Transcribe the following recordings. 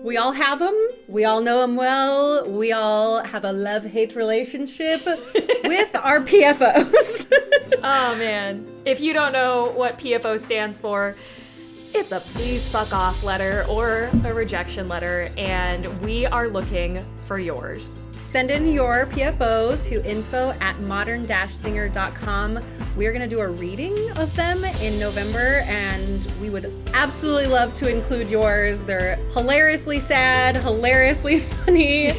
We all have them. We all know them well. We all have a love-hate relationship with our PFOs. Oh, man. If you don't know what PFO stands for, it's a please fuck off letter or a rejection letter, and we are looking for yours. Send in your PFOs to info@modern-singer.com. We are going to do a reading of them in November, and we would absolutely love to include yours. They're hilariously sad, hilariously funny.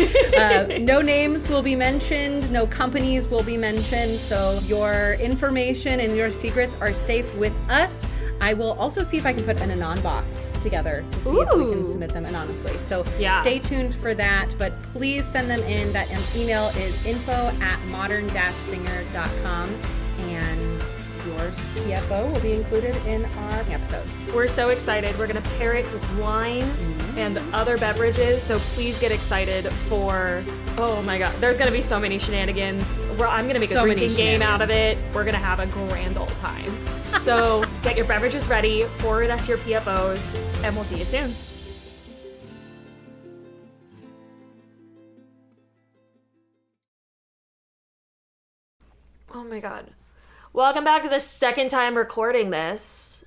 No names will be mentioned. No companies will be mentioned. So your information and your secrets are safe with us. I will also see if I can put an anon box together to see if we can submit them anonymously. So stay tuned for that, but please send them in. That email is info@modern-singer.com, and yours PFO will be included in our episode. We're so excited. We're going to pair it with wine and other beverages, so please get excited for, oh my God, there's going to be so many shenanigans. I'm going to make a drinking game out of it. We're going to have a grand old time. So get your beverages ready, forward us your PFOs, and we'll see you soon. Oh my God. Welcome back to the second time recording this.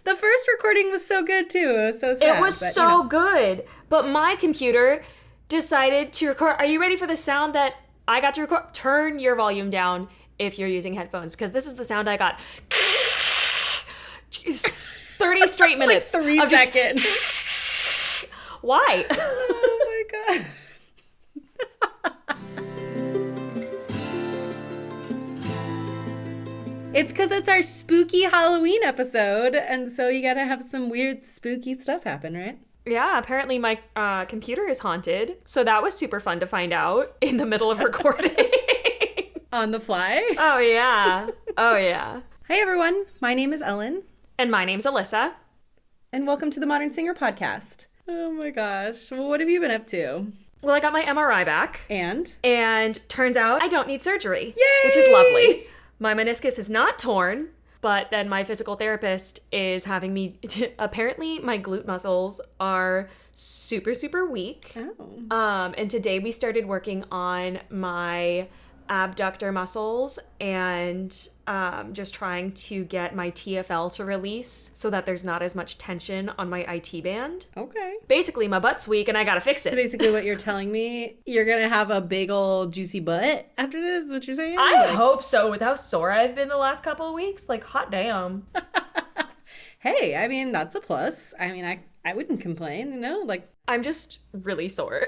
The first recording was so good too. It was so sad. It was so good. But my computer decided to record. Are you ready for the sound that I got to record? Turn your volume down if you're using headphones, because this is the sound I got. 30 straight minutes. Like 3 seconds. Why? Oh my God. It's because it's our spooky Halloween episode, and so you gotta have some weird spooky stuff happen, right? Yeah, apparently my computer is haunted, so that was super fun to find out in the middle of recording. On the fly? Oh, yeah. Oh, yeah. Hi, everyone. My name is Ellen. And my name's Alyssa. And welcome to the Modern Singer podcast. Oh my gosh. Well, what have you been up to? Well, I got my MRI back. And turns out I don't need surgery. Yay! Which is lovely. My meniscus is not torn, but then my physical therapist is having me... apparently, my glute muscles are super, super weak. Oh. And today we started working on my abductor muscles and just trying to get my TFL to release so that there's not as much tension on my IT band. Okay. Basically, my butt's weak and I gotta fix it. So basically what you're telling me, you're gonna have a big old juicy butt after this, is what you're saying? I hope so, with how sore I've been the last couple of weeks. Like, hot damn. Hey, I mean, that's a plus. I mean, I wouldn't complain, you know? Like, I'm just really sore.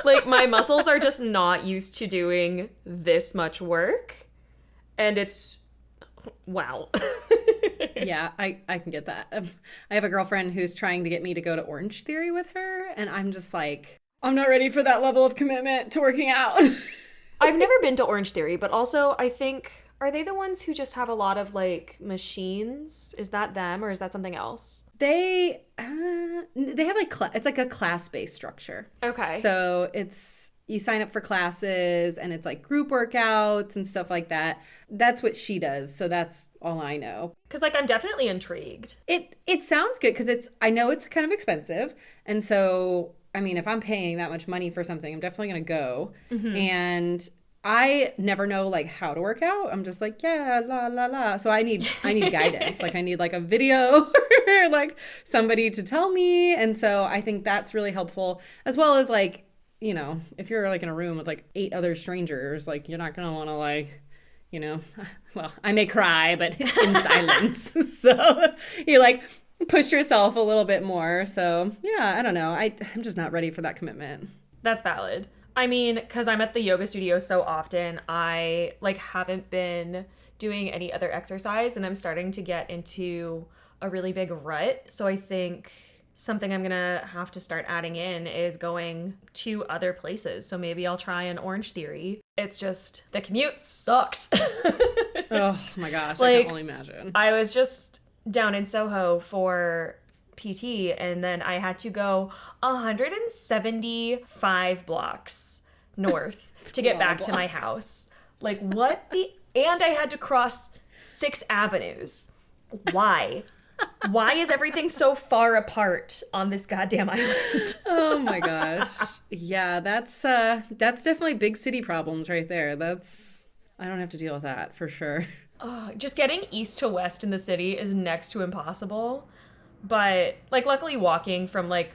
Like, my muscles are just not used to doing this much work. And it's... wow. Yeah, I can get that. I have a girlfriend who's trying to get me to go to Orange Theory with her, and I'm just like, I'm not ready for that level of commitment to working out. Have never been to Orange Theory, but also I think... Are they the ones who just have a lot of, like, machines? Is that them, or is that something else? They have, like, it's like a class-based structure. Okay. So it's, you sign up for classes, and it's, like, group workouts and stuff like that. That's what she does, so that's all I know. Because, like, I'm definitely intrigued. It sounds good, because I know it's kind of expensive, and so, I mean, if I'm paying that much money for something, I'm definitely going to go. Mm-hmm. And I never know, like, how to work out. I'm just like, yeah, la, la, la. So I need guidance. Like, I need, like, a video or, like, somebody to tell me. And so I think that's really helpful, as well as, like, you know, if you're, like, in a room with, like, 8 other strangers, like, you're not going to want to, like, you know, well, I may cry, but in silence. So you, like, push yourself a little bit more. So, yeah, I don't know. I'm just not ready for that commitment. That's valid. I mean, because I'm at the yoga studio so often, I, like, haven't been doing any other exercise, and I'm starting to get into a really big rut. So I think something I'm going to have to start adding in is going to other places. So maybe I'll try an Orange Theory. It's just, the commute sucks. Oh my gosh, like, I can only imagine. I was just down in Soho for PT, and then I had to go 175 blocks north to get back to my house. Like, what the... And I had to cross 6 avenues. Why? Why is everything so far apart on this goddamn island? Oh my gosh. Yeah, that's definitely big city problems right there. I don't have to deal with that for sure. Just getting east to west in the city is next to impossible. But, like, luckily walking from, like,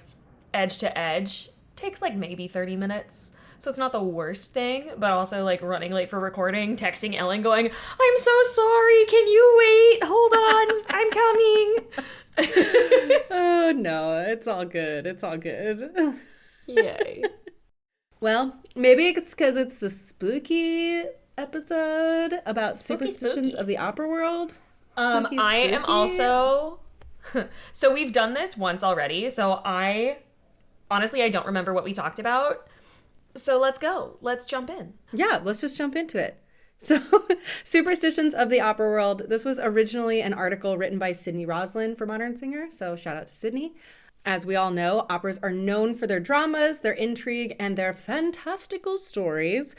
edge to edge takes, like, maybe 30 minutes. So it's not the worst thing, but also, like, running late for recording, texting Ellen going, I'm so sorry, can you wait? Hold on, I'm coming. Oh no, it's all good. It's all good. Yay. Well, maybe it's because it's the spooky episode about superstitions of the opera world. Spooky, I am spooky. also... So we've done this once already, so honestly, I don't remember what we talked about. So let's go. Let's jump in. Yeah, let's just jump into it. So, Superstitions of the Opera World. This was originally an article written by Sydney Roslin for Modern Singer, so shout out to Sydney. As we all know, operas are known for their dramas, their intrigue, and their fantastical stories,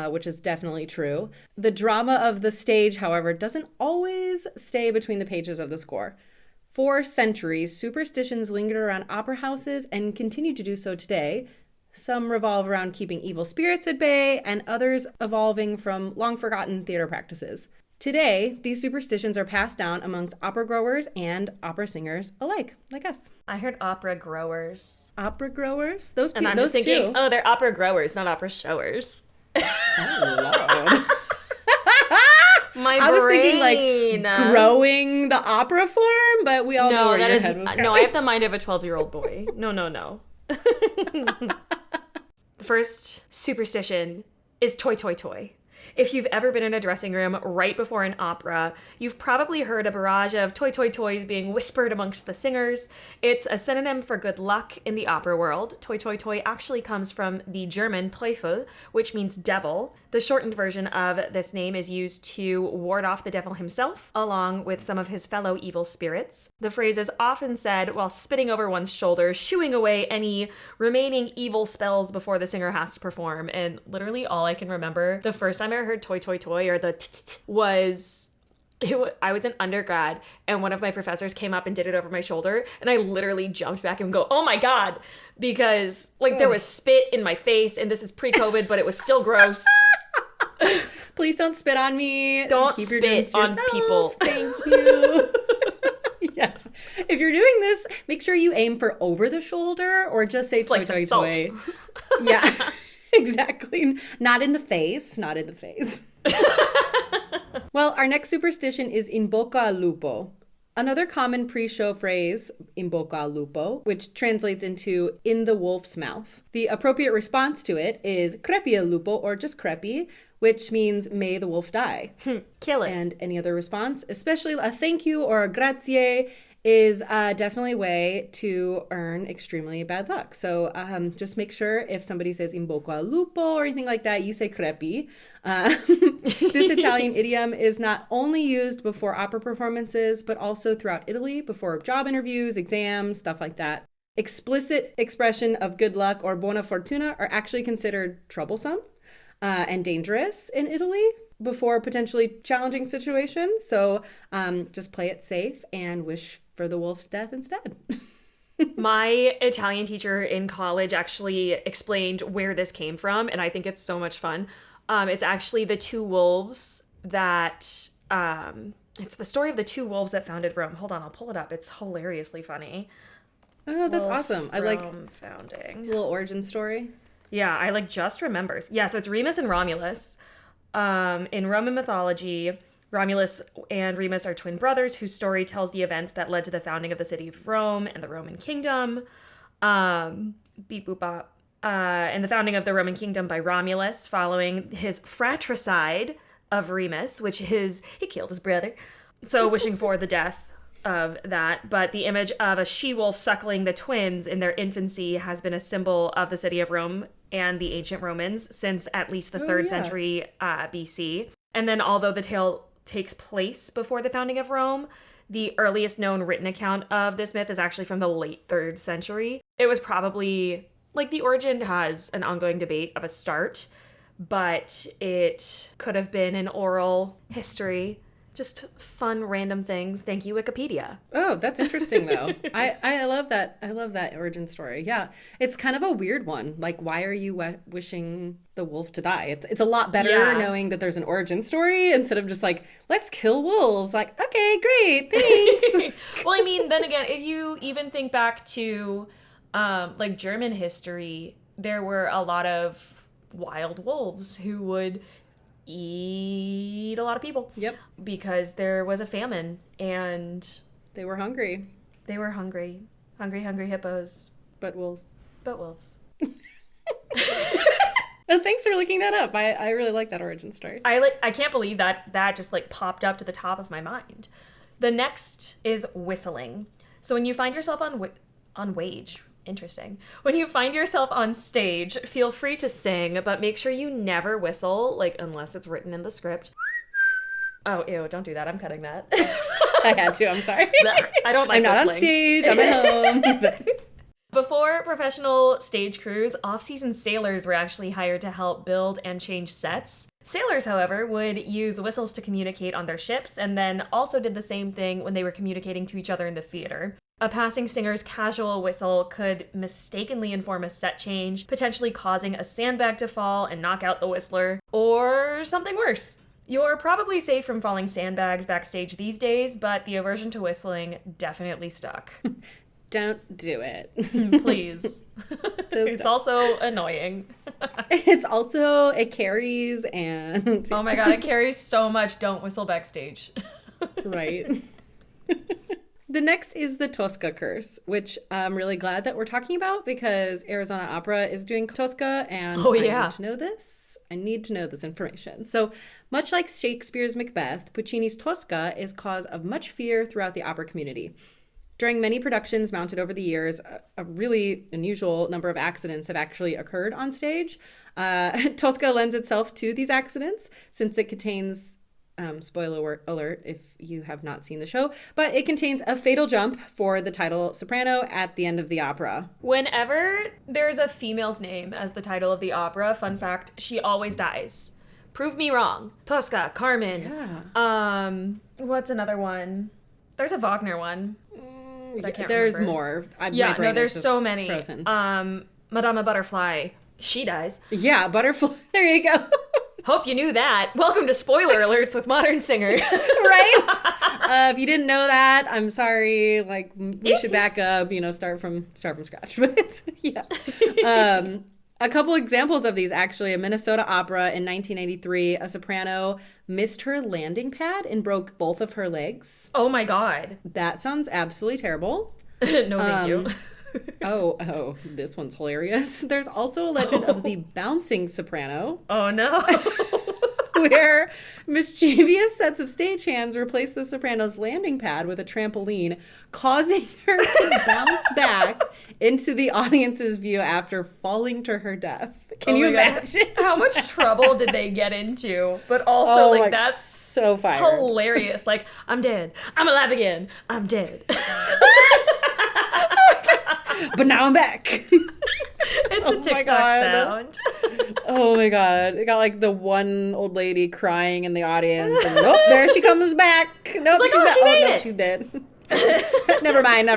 which is definitely true. The drama of the stage, however, doesn't always stay between the pages of the score. For centuries, superstitions lingered around opera houses and continue to do so today. Some revolve around keeping evil spirits at bay, and others evolving from long-forgotten theater practices. Today, these superstitions are passed down amongst opera growers and opera singers alike, like us. I heard opera growers. Opera growers? Those And I'm those just thinking, two. oh, they're opera growers, not opera showers. Oh, Lord. My I was thinking, brain. like, growing the opera form, but we all know where your head was going. No, I have the mind of a 12-year-old boy. No. The first superstition is toy, toy, toy. If you've ever been in a dressing room right before an opera, you've probably heard a barrage of toy, toy, toys being whispered amongst the singers. It's a synonym for good luck in the opera world. Toy, toy, toy actually comes from the German Teufel, which means devil. The shortened version of this name is used to ward off the devil himself, along with some of his fellow evil spirits. The phrase is often said while spitting over one's shoulder, shooing away any remaining evil spells before the singer has to perform. And literally all I can remember, the first time I heard toy, toy, toy, or the t-t-t, was... I was an undergrad and one of my professors came up and did it over my shoulder and I literally jumped back and go, oh my God, because like there was spit in my face and this is pre-COVID, but it was still gross. Please don't spit on me. Don't Keep your spit germs to on yourself. people. Thank you. Yes. If you're doing this, make sure you aim for over the shoulder or just say toy, like toy, assault. toy. Yeah, exactly. Not in the face. Not in the face. Well, our next superstition is in bocca al lupo. Another common pre-show phrase, in bocca al lupo, which translates into in the wolf's mouth. The appropriate response to it is crepi al lupo, or just crepi, which means may the wolf die. Kill it. And any other response, especially a thank you or a grazie, is definitely a way to earn extremely bad luck. So just make sure if somebody says in bocca al lupo or anything like that, you say crepi. This Italian idiom is not only used before opera performances, but also throughout Italy before job interviews, exams, stuff like that. Explicit expression of good luck or buona fortuna are actually considered troublesome and dangerous in Italy before potentially challenging situations. So just play it safe and wish for the wolf's death instead. My Italian teacher in college actually explained where this came from, and I think it's so much fun. It's actually the two wolves that... it's the story of the two wolves that founded Rome. Hold on, I'll pull it up. It's hilariously funny. Oh, that's awesome. I like founding. little origin story. Yeah, I like just remembers. Yeah, so it's Remus and Romulus. In Roman mythology, Romulus and Remus are twin brothers whose story tells the events that led to the founding of the city of Rome and the Roman kingdom. Beep boop bop. And the founding of the Roman kingdom by Romulus following his fratricide of Remus, which is he killed his brother. So wishing for the death of that. But the image of a she-wolf suckling the twins in their infancy has been a symbol of the city of Rome and the ancient Romans since at least the 3rd century BC. And then although the tale takes place before the founding of Rome, the earliest known written account of this myth is actually from the late 3rd century. It was probably, like, the origin has an ongoing debate of a start, but it could have been an oral history Just fun, random things. Thank you, Wikipedia. Oh, that's interesting though. I love that. I love that origin story. Yeah. It's kind of a weird one. Like, why are you wishing the wolf to die? It's a lot better knowing that there's an origin story instead of just like, let's kill wolves. Like, okay, great. Thanks. Well, I mean, then again, if you even think back to like German history, there were a lot of wild wolves who would eat a lot of people. Yep. Because there was a famine and they were hungry. They were hungry. Hungry hippos. But wolves. But wolves. And thanks for looking that up. I really like that origin story. I can't believe that just like popped up to the top of my mind. The next is whistling. So when you find yourself on wage, interesting. When you find yourself on stage, feel free to sing, but make sure you never whistle, like unless it's written in the script. Oh, ew, don't do that. I'm cutting that. I had to, I'm sorry. I don't like I'm not whistling. on stage, I'm at home. Before professional stage crews, off-season sailors were actually hired to help build and change sets. Sailors, however, would use whistles to communicate on their ships, and then also did the same thing when they were communicating to each other in the theater. A passing singer's casual whistle could mistakenly inform a set change, potentially causing a sandbag to fall and knock out the whistler, or something worse. You're probably safe from falling sandbags backstage these days, but the aversion to whistling definitely stuck. Don't do it. Please. It's also annoying. It carries and... Oh my god, it carries so much. Don't whistle backstage. Right. The next is the Tosca curse, which I'm really glad that we're talking about because Arizona Opera is doing Tosca, and I need to know this. I need to know this information. So, much like Shakespeare's Macbeth, Puccini's Tosca is cause of much fear throughout the opera community. During many productions mounted over the years, a really unusual number of accidents have actually occurred on stage. Tosca lends itself to these accidents since it contains... spoiler alert if you have not seen the show, but it contains a fatal jump for the title soprano at the end of the opera. Whenever there's a female's name as the title of the opera, fun fact, she always dies. Prove me wrong. Tosca, Carmen. Yeah. What's another one? There's a Wagner one. I can't there's remember. More. There's so many. Frozen. Madama Butterfly. She dies. Yeah, Butterfly. There you go. Hope you knew that. Welcome to Spoiler Alerts with Modern Singer. Right? If you didn't know that, I'm sorry. Like, we should back up, start from scratch. But yeah. A couple examples of these, actually. A Minnesota opera in 1993, a soprano missed her landing pad and broke both of her legs. Oh my god. That sounds absolutely terrible. No, thank you. Oh, this one's hilarious. There's also a legend of the bouncing soprano. Oh no. Where mischievous sets of stagehands replace the soprano's landing pad with a trampoline, causing her to bounce back into the audience's view after falling to her death. Can you imagine? How much trouble did they get into? But also, that's so fire. Hilarious. Like, I'm dead. I'm alive again. I'm dead. But now I'm back. It's a TikTok sound. Oh my god. It got like the one old lady crying in the audience and nope, there she comes back. Nope, like, she made it. She's dead. Never mind.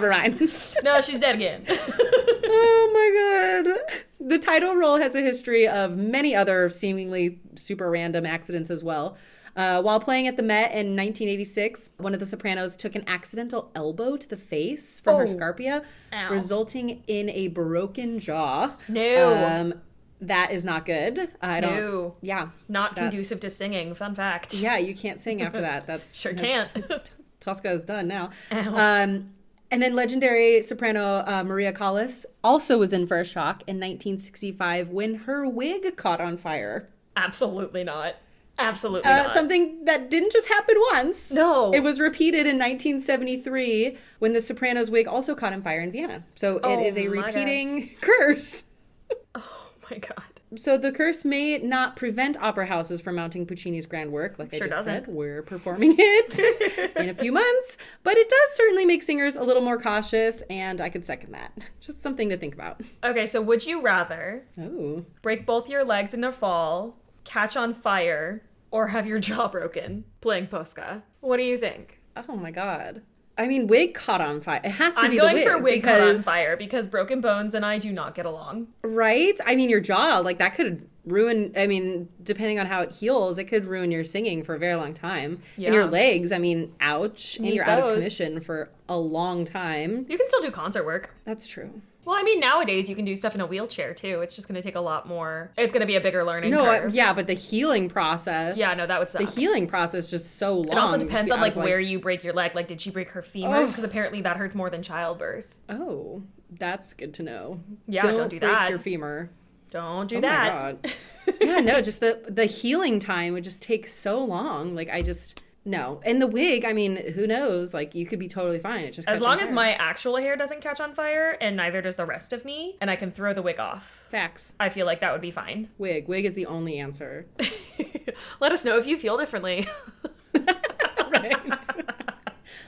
No, she's dead again. Oh my god. The title role has a history of many other seemingly super random accidents as well. While playing at the Met in 1986, one of the sopranos took an accidental elbow to the face from her scarpia, resulting in a broken jaw. No. That is not good. No. Yeah. Not conducive to singing. Fun fact. Yeah, you can't sing after that. That's can't. Tosca is done now. And then legendary soprano Maria Callas also was in for a shock in 1965 when her wig caught on fire. Absolutely not. Absolutely not. Something that didn't just happen once. No. It was repeated in 1973 when the soprano's wig also caught on fire in Vienna. So it is a repeating curse. Oh my god. So the curse may not prevent opera houses from mounting Puccini's grand work. Like I just said, we're performing it in a few months. But it does certainly make singers a little more cautious, and I could second that. Just something to think about. Okay, so would you rather break both your legs in a fall, catch on fire, or have your jaw broken playing Tosca? What do you think? Oh my God. I mean, wig caught on fire. It has to be the wig. I'm going for wig caught on fire because Broken Bones and I do not get along. Right? I mean, your jaw, like that could ruin, I mean, depending on how it heals, it could ruin your singing for a very long time. Yeah. And your legs, I mean, ouch. And you're out of commission for a long time. You can still do concert work. That's true. Well, I mean, nowadays you can do stuff in a wheelchair too. It's just going to take a lot more. It's going to be a bigger learning curve. Yeah, but the healing process. Yeah, no, that would suck. The healing process is just so long. It also depends on like where you break your leg. Like, did she break her femurs? Because apparently that hurts more than childbirth. Oh, that's good to know. Yeah, don't do that. Don't break your femur. Don't do that. Oh my God. Yeah, no, just the healing time would just take so long. Like no. And the wig, I mean, who knows? Like, you could be totally fine. It just as long as my actual hair doesn't catch on fire, and neither does the rest of me, and I can throw the wig off. Facts. I feel like that would be fine. Wig is the only answer. Let us know if you feel differently. Right.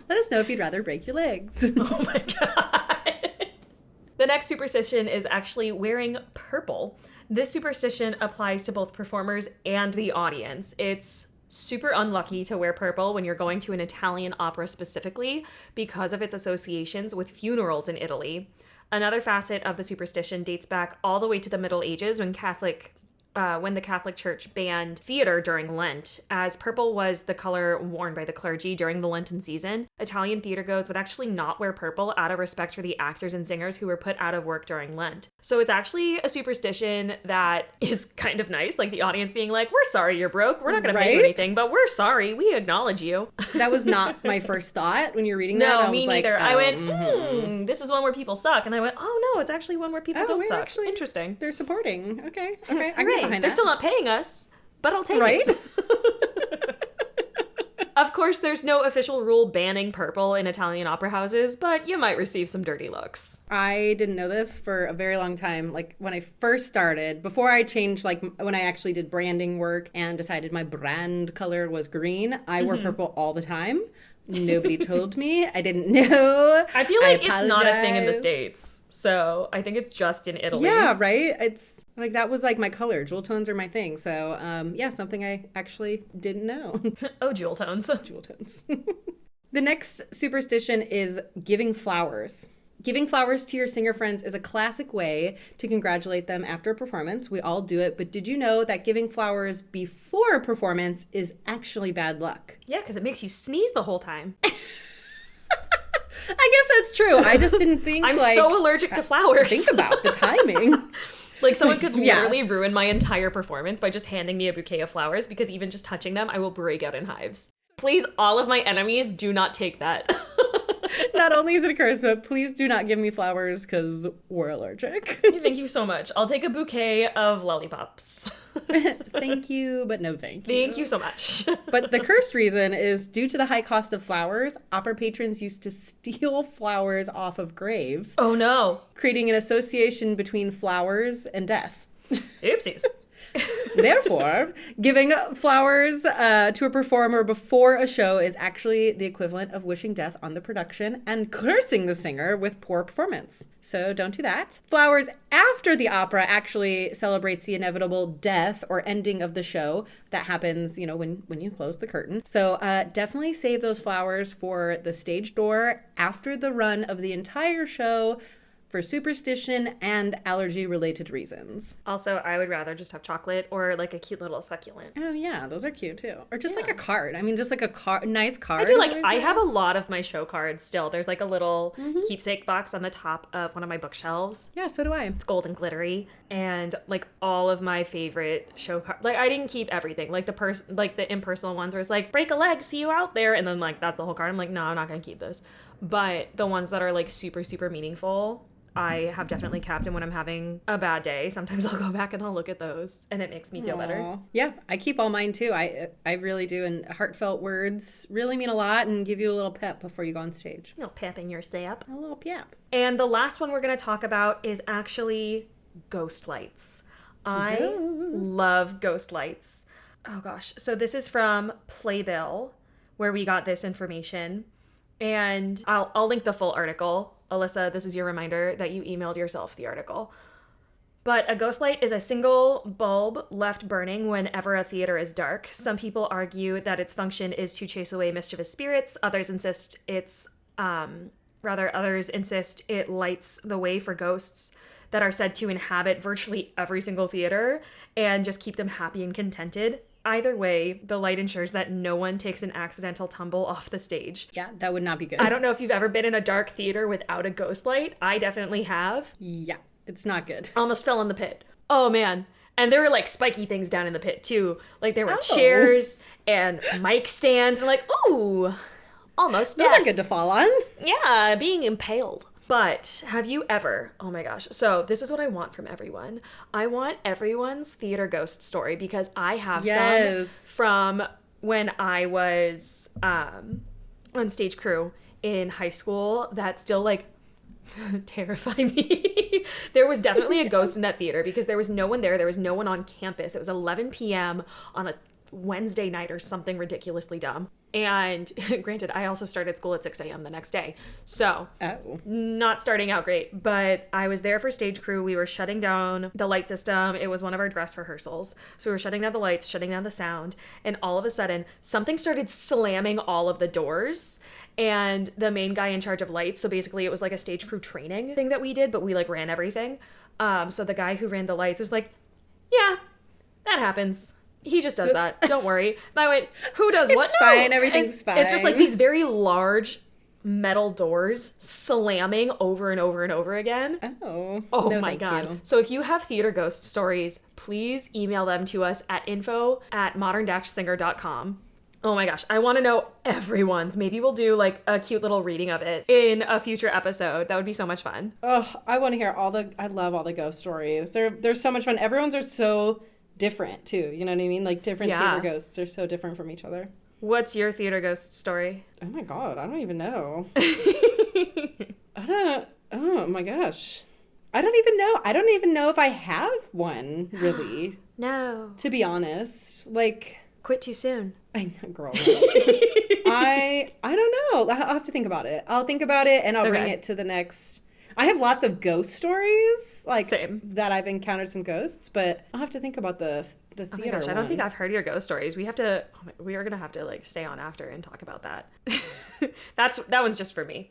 Let us know if you'd rather break your legs. Oh my God. The next superstition is actually wearing purple. This superstition applies to both performers and the audience. It's super unlucky to wear purple when you're going to an Italian opera specifically because of its associations with funerals in Italy. Another facet of the superstition dates back all the way to the Middle Ages when the Catholic Church banned theater during Lent. As purple was the color worn by the clergy during the Lenten season, Italian theatergoers would actually not wear purple out of respect for the actors and singers who were put out of work during Lent. So it's actually a superstition that is kind of nice, like the audience being like, we're sorry you're broke, we're not going to pay you anything, but we're sorry, we acknowledge you. That was not my first thought when you're reading that. No, me neither. I went, this is one where people suck. And I went, oh no, it's actually one where people don't suck. Actually, interesting. They're supporting. Okay. I can get behind that. They're still not paying us, but I'll take it. Of course, there's no official rule banning purple in Italian opera houses, but you might receive some dirty looks. I didn't know this for a very long time. Like when I first started, before I changed, like when I actually did branding work and decided my brand color was green, I wore purple all the time. Nobody told me. I didn't know. I feel like it's not a thing in the States. So I think it's just in Italy. Yeah, right? It's like that was like my color. Jewel tones are my thing. So yeah, something I actually didn't know. Oh, jewel tones. Jewel tones. The next superstition is giving flowers. Giving flowers to your singer friends is a classic way to congratulate them after a performance. We all do it, but did you know that giving flowers before a performance is actually bad luck? Yeah, because it makes you sneeze the whole time. I guess that's true. I just didn't think I'm so allergic to flowers. Think about the timing. Like someone could literally ruin my entire performance by just handing me a bouquet of flowers because even just touching them, I will break out in hives. Please, all of my enemies, do not take that. Not only is it a curse, but please do not give me flowers because we're allergic. Thank you so much. I'll take a bouquet of lollipops. Thank you, but no thank you. Thank you so much. But the cursed reason is due to the high cost of flowers, opera patrons used to steal flowers off of graves. Oh no. Creating an association between flowers and death. Oopsies. Therefore, giving flowers to a performer before a show is actually the equivalent of wishing death on the production and cursing the singer with poor performance. So don't do that. Flowers after the opera actually celebrates the inevitable death or ending of the show that happens, you know, when you close the curtain. So definitely save those flowers for the stage door after the run of the entire show, for superstition and allergy-related reasons. Also, I would rather just have chocolate or like a cute little succulent. Oh yeah, those are cute too. Or just like a card. I mean, just like a nice card. I do like, I have a lot of my show cards still. There's like a little keepsake box on the top of one of my bookshelves. Yeah, so do I. It's gold and glittery. And like all of my favorite show cards. Like I didn't keep everything. Like the impersonal ones where it's like, break a leg, see you out there. And then like, that's the whole card. I'm like, no, I'm not going to keep this. But the ones that are like super, super meaningful, I have definitely kept, and when I'm having a bad day, sometimes I'll go back and I'll look at those, and it makes me feel better. Yeah, I keep all mine too. I really do, and heartfelt words really mean a lot and give you a little pep before you go on stage. A little pep in your step. A little pep. And the last one we're going to talk about is actually ghost lights. I love ghost lights. Oh gosh. So this is from Playbill, where we got this information, and I'll link the full article. Alyssa, this is your reminder that you emailed yourself the article. But a ghost light is a single bulb left burning whenever a theater is dark. Some people argue that its function is to chase away mischievous spirits. Others insist others insist it lights the way for ghosts that are said to inhabit virtually every single theater and just keep them happy and contented. Either way, the light ensures that no one takes an accidental tumble off the stage. Yeah, that would not be good. I don't know if you've ever been in a dark theater without a ghost light. I definitely have. Yeah, it's not good. Almost fell in the pit. Oh, man. And there were like spiky things down in the pit too. Like there were chairs and mic stands. And like, ooh, almost death. Those are good to fall on. Yeah, being impaled. But have you ever, oh my gosh, so this is what I want from everyone. I want everyone's theater ghost story because I have some from when I was on stage crew in high school that still like terrify me. There was definitely a ghost in that theater because there was no one there. There was no one on campus. It was 11 p.m. on a Wednesday night or something ridiculously dumb. And granted, I also started school at 6 a.m. the next day. So not starting out great, but I was there for stage crew. We were shutting down the light system. It was one of our dress rehearsals. So we were shutting down the lights, shutting down the sound. And all of a sudden, something started slamming all of the doors. And the main guy in charge of lights, so basically it was like a stage crew training thing that we did, but we like ran everything. So the guy who ran the lights was like, yeah, that happens. He just does that. Don't worry. And I went, who does what? It's fine. Everything's fine. It's just like these very large metal doors slamming over and over and over again. Oh no, my God. You. So if you have theater ghost stories, please email them to us at info@modern-singer.com. Oh my gosh, I want to know everyone's. Maybe we'll do like a cute little reading of it in a future episode. That would be so much fun. Oh, I want to hear I love all the ghost stories. They're so much fun. Everyone's are so different too. You know what I mean? Like different theater ghosts are so different from each other. What's your theater ghost story? Oh my God, I don't even know. Oh my gosh. I don't even know. I don't even know if I have one, really. No. To be honest. Like... Quit too soon. I know, girl. I don't know. I'll have to think about it. I'll think about it and I'll bring it to the next... I have lots of ghost stories, like that I've encountered some ghosts, but I'll have to think about the theater. Oh my gosh, I don't think I've heard your ghost stories. We are gonna have to like stay on after and talk about that. That one's just for me.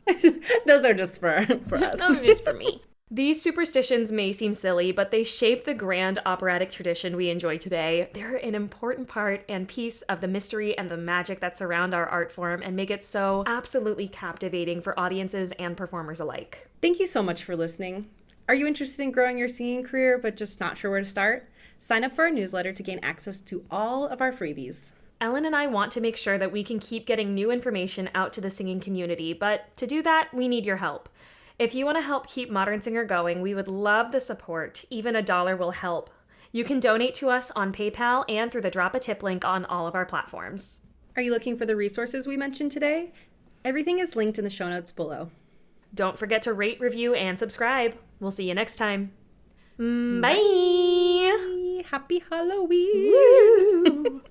Those are just for us. Those are just for me. These superstitions may seem silly, but they shape the grand operatic tradition we enjoy today. They're an important part and piece of the mystery and the magic that surround our art form and make it so absolutely captivating for audiences and performers alike. Thank you so much for listening. Are you interested in growing your singing career but just not sure where to start? Sign up for our newsletter to gain access to all of our freebies. Ellen and I want to make sure that we can keep getting new information out to the singing community, but to do that, we need your help. If you want to help keep Modern Singer going, we would love the support. Even $1 will help. You can donate to us on PayPal and through the Drop a Tip link on all of our platforms. Are you looking for the resources we mentioned today? Everything is linked in the show notes below. Don't forget to rate, review, and subscribe. We'll see you next time. Bye! Happy Halloween!